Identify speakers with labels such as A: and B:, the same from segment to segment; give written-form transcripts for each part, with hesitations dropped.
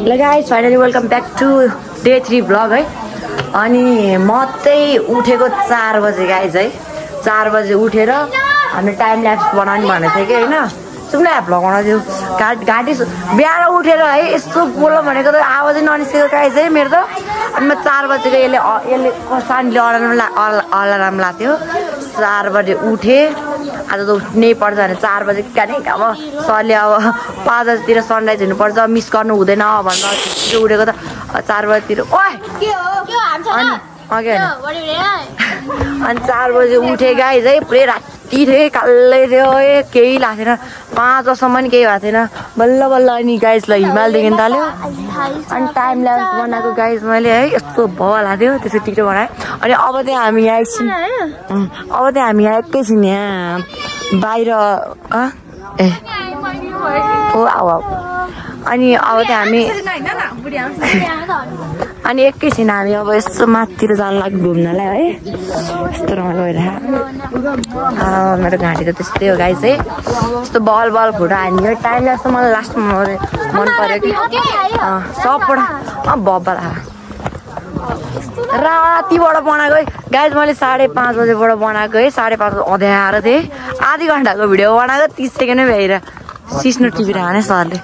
A: ल guys finally welcome back to day 3 vlog है। अनि म चाहिँ उठेको 4 बजे गाइस है। 4 बजे उठेर हामीले टाइम ल्याप्स बनाउने भनेको थियो कि होइन, सुम्ला भ्लग बनाउँथ्यो। घाँटी बिहान उठेर है यस्तो बोल्नु भनेको त आवाजै ननिस्केको गाइस है मेरो त। अनि म 4 बजेको यसले सानले अलार्म लाग्थ्यो। 4 बजे उठेँ। आज त उठ्नै पर्छ भने 4 बजे कहाँनिर अब सरले अब 5 बजीतिर सनराइज हुनुपर्छ, मिस गर्नु हुँदैन भनेर छिटो उठेको त 4 बजीतिर। ओए अनि 4 बजे उठेँ गाइस है। पुरै राति थियो, कालै थियो, केही लाग्थेन। 5 बजीसम्म पनि केही भएको थिएन। बल्ल बल्ल अनि गाइसलाई हिमालदेखि थाल्यो। अनि टाइम ल्याप्स बनाएको गाइस मैले है। यस्तो भवा लाग्थ्यो, त्यसो टिकटक बनाएँ। अनि अब चाहिँ हामी यहाँ एकछिन एकैछिन यहाँ बाहिर अनि अब चाहिँ हामी एकैछिन हामी अब यस्तो माथितिर जानु लाग्यो घुम्नलाई है। यस्तो रमाइलो भइरहेको मेरो घाँटी त त्यस्तै हो गाइस है। यस्तो बल फुटा हान्यो। टाइम ल्याप्स त मलाई लास्टमा मन पर्यो कि सबबाट बब्बा रातिबाट बनाएको है गाइस। मैले 5:30 बजेबाट बनाएको है। 5:30 अँध्यारो थिएँ। आधी घन्टाको भिडियो बनाएको 30 सेकेन्डमै भ्याएर सिस्नो टिभी हाने सरले।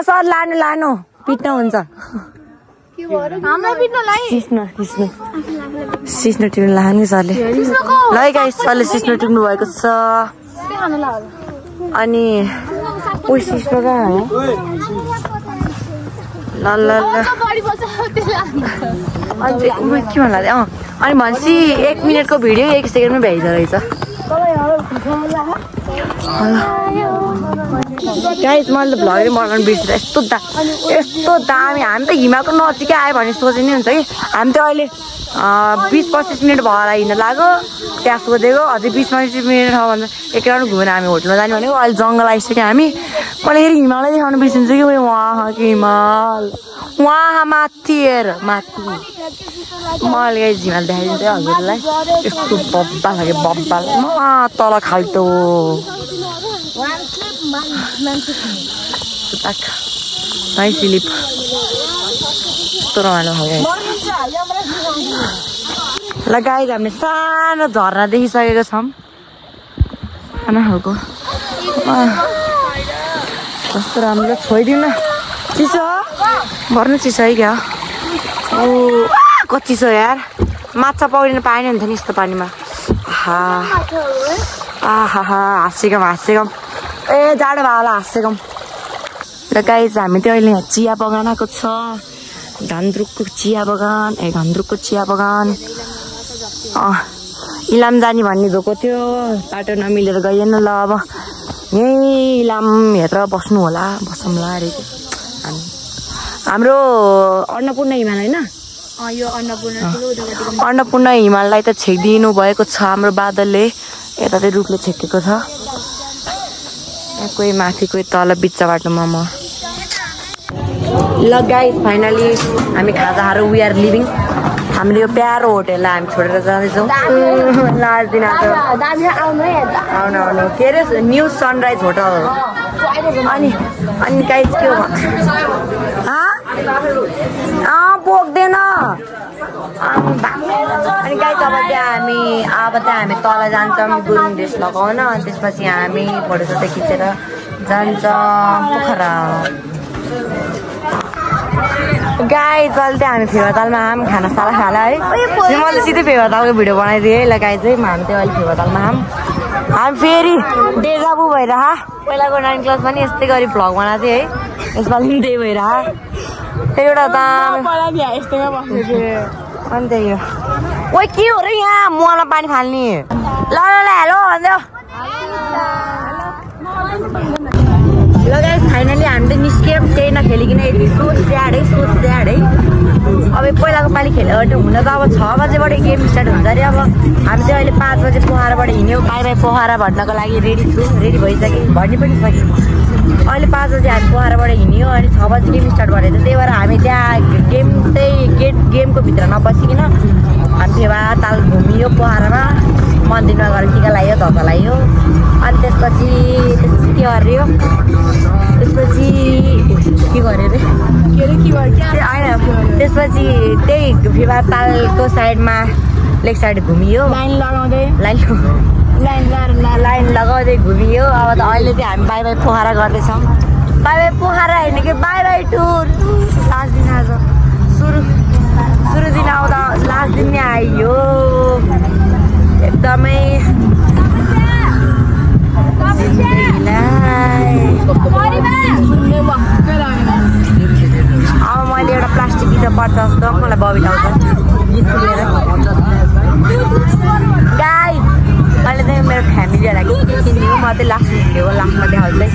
A: सर लानु पिट्न हुन्छ। सिस्नो टिभी लाने सरले। ल गाइस सरले सिस्नो टिप्नु भएको छ। अनि सिस्नो कहाँ हो? ल के भन्दा अनि भनेपछि 1 मिनटको भिडियो 1 सेकेन्डमै भ्याइदो रहेछ गाइस। मैले त भ्लगै बनाउनु बिर्सेँ। यस्तो दामी। हामी त हिमालको नजिकै आयो भने सोचे नि हुन्छ कि। हामी त अहिले 20-25 मिनट भएर हिँड्न लाग्यो। त्यहाँ सोधेको अझै 20-25 मिनट छ भने एक राउन्ड घुमेर हामी होटलमा जाने भनेको। अहिले जङ्गल आइसक्यो हामी। मैले फेरि हिमालै देखाउनु बिर्सिन्छु कि वहाँ कि हिमाल वहाँ माथि हेर माथि। मैले हिमाल देखाइदिन्छु है हजुरलाई। यस्तो बब्बा लाग्यो बब्बा तल खाल्टो स्लिप यस्तो रमाइलो खालको। ल गाइस हामीले सानो झरना देखिसकेको छौँ। सानो खालको कस्तो राम्रो। छोइदिउँ न, चिसो भर्नु चिसो है क्या। कति चिसो यार। माछा पौडिन पाएन नि त नि यस्तो पानीमा। हाँसेकम जाडो भाला हाँसेकम। ल गाइस हामी चाहिँ अहिले यहाँ चिया बगान आएको छ। घन्द्रुकको चिया बगान। इलाम जाने भन्ने धोको थियो, बाटो नमिलेर गइएन। ल अब यहीँ इलाम हेरेर बस्नु होला, बसौँला अरे। हाम्रो अन्नपूर्ण हिमाल होइन, यो अन्नपूर्ण हिमाललाई त छेकिदिनु भएको छ हाम्रो बादलले। यता चाहिँ रुखले छेकेको छ। कोही माथि कोही तल बिच्चा बाटोमा म। ल गाइस फाइनली हामी खाजा खाएर वी आर लिभिङ। हामीले यो प्यारो होटेललाई हामी छोडेर जाँदैछौँ। आउनु के अरे न्यू सनराइज होटल। अनि गाइस के हो बोक्दैन। अनि गाइस अब त्यहाँ हामी तल जान्छौँ गुरुङ ड्रेस लगाउन। अनि त्यसपछि हामी फोटोसोटो खिचेर जान्छौँ पोखरा। गाइस अहिले चाहिँ हामी फेवातालमा आम खानासाला खाला है। मैले सिधै फेवातालको भिडियो बनाइदिएँ ल गाइस है। हामी चाहिँ अहिले फेवातालमा हामी फेरि डेजाबु भइरह। पहिलाको 9 क्लास पनि यस्तै गरी भ्लग बनाएको थिएँ है। यसपालि पनि त्यही भइरह। एउटा दाम अनि त्यही हो। ओइ के हो र यहाँ मुहामा पानी फाल्ने। ल हेलो भन्दै ल गाइस फाइनली हामी त निस्क्यौँ। केही नखेलिकन यति सोच स्याड है। अब पहिलाको पालि खेल्यो हुन त अब 6 बजेबाट गेम स्टार्ट हुन्छ अरे। अब हामी चाहिँ अहिले 5 बजे पोखराबाट हिँड्यौँ। बाई पोखरा भर्नको लागि रेडी भइसकेँ, भर्ने पनि सकेँ। अहिले 5 बजे हामी पोखराबाट हिँड्यौँ। अनि 6 बजे गेम स्टार्ट गरेको थियो। त्यही भएर हामी त्यहाँ गेमको भित्र नपसिकन हामी फेवाताल घुमियो पोखरामा। मन्दिरमा गएर टिका लगायो, धक्का लगायो। अनि त्यसपछि के गर्यो, त्यसपछि के गर्यो रे त्यसपछि त्यही भिवा तालको साइडमा लेक साइड घुमियो लाइन लगाउँदै घुमियो। अब त अहिले चाहिँ हामी बाई बाई पोखरा गर्दैछौँ। बाई बाई पोखरा होइन कि बाई बाई टुर। लास्ट दिन आज सुरु दिन आउँदा लास्ट दिन नै आइयो। एकदमै अब मैले एउटा प्लास्टिक किन्नु पर्छ जस्तो मलाई बबिल आउँछ गीत सुनेर। गाइस मैले चाहिँ मेरो फ्यामिलीहरूलाई के किनिदिनु म चाहिँ लास्ट भिडियो लास्टमा देखाउँछु है।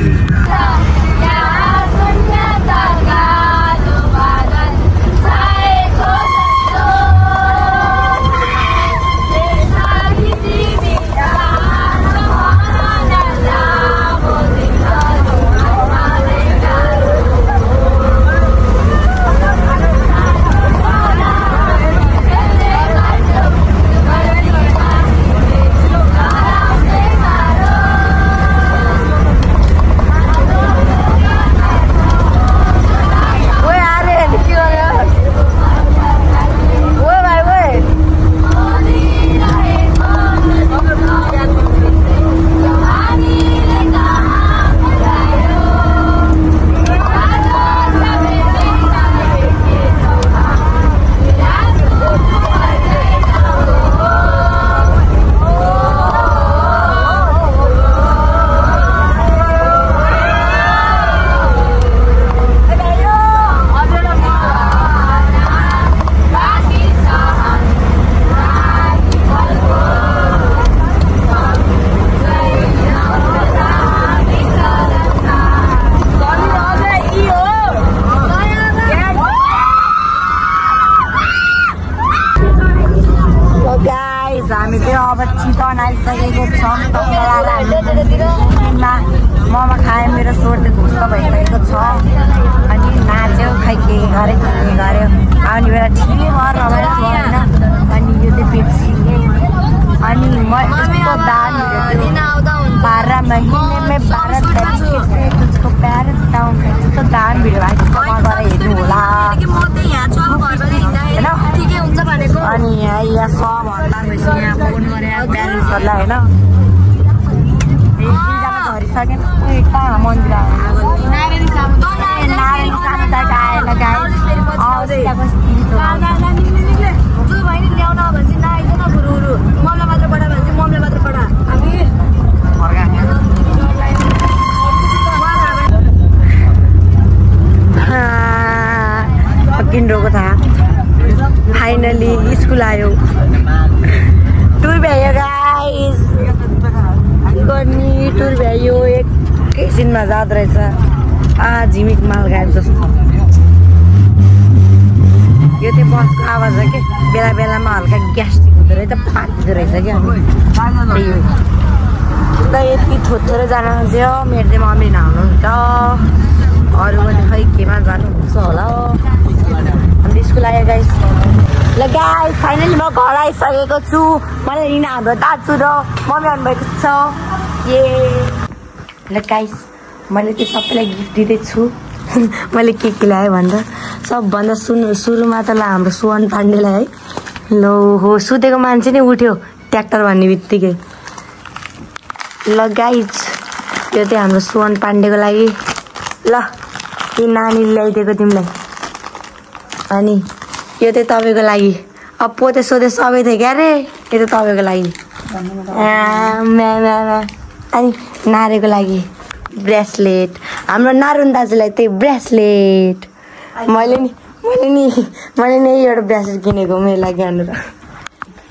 A: हामी चाहिँ अब चिकन आइसकेको छौँ। मोमो खायो मेरो सोर्टे ध्वस्त भइसकेको छ। अनि नाच्यो खै के गऱ्यो आउने बेला ठिकै भयो रमाइलो भयो होइन। अनि यो चाहिँ पेप्सी अनि म यस्तो दाम 12 महीने में 12 तरीके से तुझको प्यार बताऊँ यस्तो दाम भिडियो आएको कमा गरेर हेर्नु होला होइन। अनि यहाँ सबभन्दा बेसी यहाँ फोन गरेर प्यारेन्ट्सहरूलाई होइन झरिसकेन। कहाँ मन्दिर नारायणी सामुदायिक आएर किन्डोको थाहा फाइनली स्कुल आयो। टुर भ्यायो गाइस गर्ने टुर भ्यायो एकैछिनमा जाँदो रहेछ। झिमिक माल गाएको जस्तो यो चाहिँ बसको आवाज हो कि बेला बेलामा हल्का ग्यास्ट्रिक हुँदो रहेछ पाकिँदो रहेछ क्या। त्यही हो ल यति थोरै जानु थियो। मेरो चाहिँ मम्मी नआउनुहुन्छ अरू पनि खै केमा जानुहुन्छ होला। हामी स्कुल आयो गाइस। ल गाइस फाइनली म घर आइसकेको छु। मलाई लिन हाम्रो दाजु र मम्मी आउनुभएको छ। ए ल गाइस मैले त्यो सबैलाई गिफ्ट दिँदैछु। मैले के ल्याएँ भन्दा सबभन्दा सुरुमा त ल हाम्रो सुवन पाण्डेलाई है। ल हो सुतेको मान्छे नै उठ्यो ट्र्याक्टर भन्ने बित्तिकै। ल गाइस यो चाहिँ हाम्रो सुवन पाण्डेको लागि। ल यो नानीले ल्याइदिएको तिमीलाई। अनि यो चाहिँ तपाईँको लागि। अब पोते सोधे सबै थियो क्या रे यो चाहिँ तपाईँको लागि। अनि नारेको लागि ब्रेसलेट हाम्रो नारुन दाजुलाई त्यही ब्रेसलेट। मैले नि एउटा ब्रेसलेट किनेको मेरो लागि भनेर।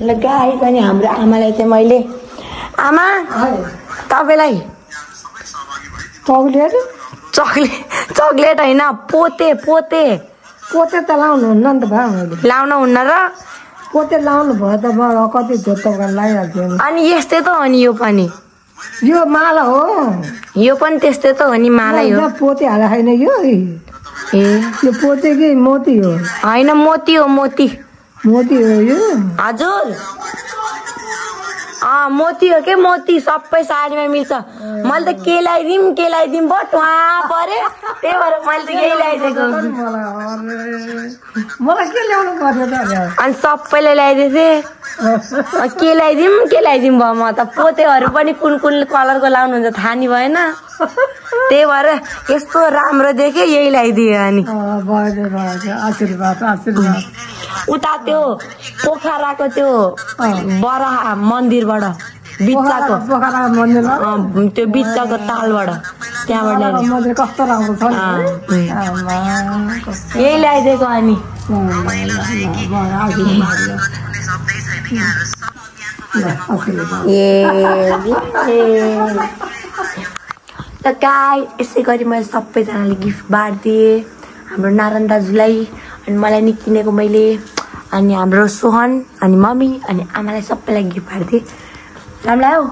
A: ल गाइस अनि हाम्रो आमालाई चाहिँ मैले आमा तपाईँलाई चक्लेट होइन पोते त लाउनुहुन्न नि त भाइ लाउनु हुन्न र पोते लाउनु भयो त कति झोट लगाइहाल्थ्यो। अनि यस्तै त हो नि यो पनि यो माला हो। यो पनि त्यस्तै त हो नि मालै हो। पोते हाले छैन यो यो पोते कि मोती हो होइन मोती हो मोती हो यो हजुर। मोती हो के मोती सबै साडीमा मिल्छ मैले त के लगाइदिउँ बट वहाँ परे त्यही भएर मैले त यही ल्याइदिएको अनि सबैले ल्याइदिएको थिएँ के ल्याइदिउँ भयो म त पोतेहरू पनि कुन कलरको लाउनुहुन्छ थाहा नि भएन त्यही भएर यस्तो राम्रो देखेँ यही ल्याइदिएँ अनि उता त्यो पोखराको त्यो बराह मन्दिरबाट बिच्चाको त्यो बिच्चाको तालबाट त्यहाँबाट यही ल्याइदिएको अनि त गाई यसै गरी मैले सबैजनाले गिफ्ट बाँडिदिएँ हाम्रो नारायण दाजुलाई अनि मलाई नि किनेको मैले अनि हाम्रो सोहन अनि मम्मी अनि आमालाई सबैलाई गिफ्ट बाँडिदिएँ राम्रो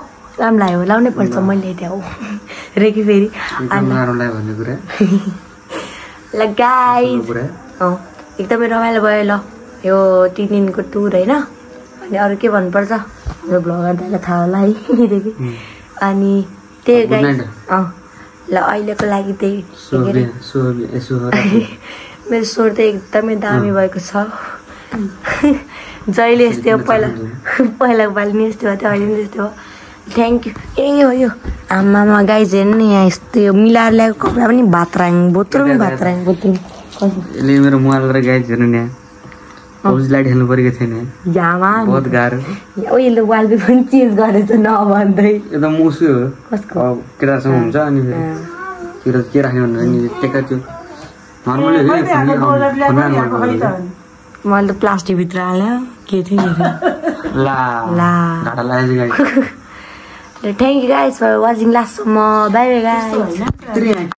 A: लाग्यो लाउनै पर्छ मैले त्यहाँ रेकी फेरि ल गाइस एकदमै रमाइलो भयो ल यो 3 दिनको टुर होइन अनि अरू के भन्नुपर्छ हाम्रो भ्लगर दाइलाई थाहा होला है अनि त्यही गाइस ल अहिलेको लागि त्यही मेरो स्वर त एकदमै दामी भएको छ जहिले यस्तै हो पहिलाको पालि नि यस्तै भयो त्यो अहिले नि त्यस्तै भयो थ्याङ्क यू हो यो आमामा गाइज हेर्नु नि यहाँ यस्तो यो मिलाएर ल्याएको कपडा पनि भात्राङ बोत्रुङ
B: यसले मेरो मोबाइल गरेर गाइज हेर्नु नि लाइट खेल्नु परेको थिएन बहुत गाह्रो
A: यसले वालपेपर पनि चेन्ज गरेछ नभन्दै
B: यो त मुसु हो केटासँग हुन्छ अनि फेरि के राख्ने भनेर नि टेका त्यो नर्मली
A: मैले त प्लास्टिक भित्र हाल्यो के थियो thank you guys for watching लास्टसम्म बाई बाई गाइज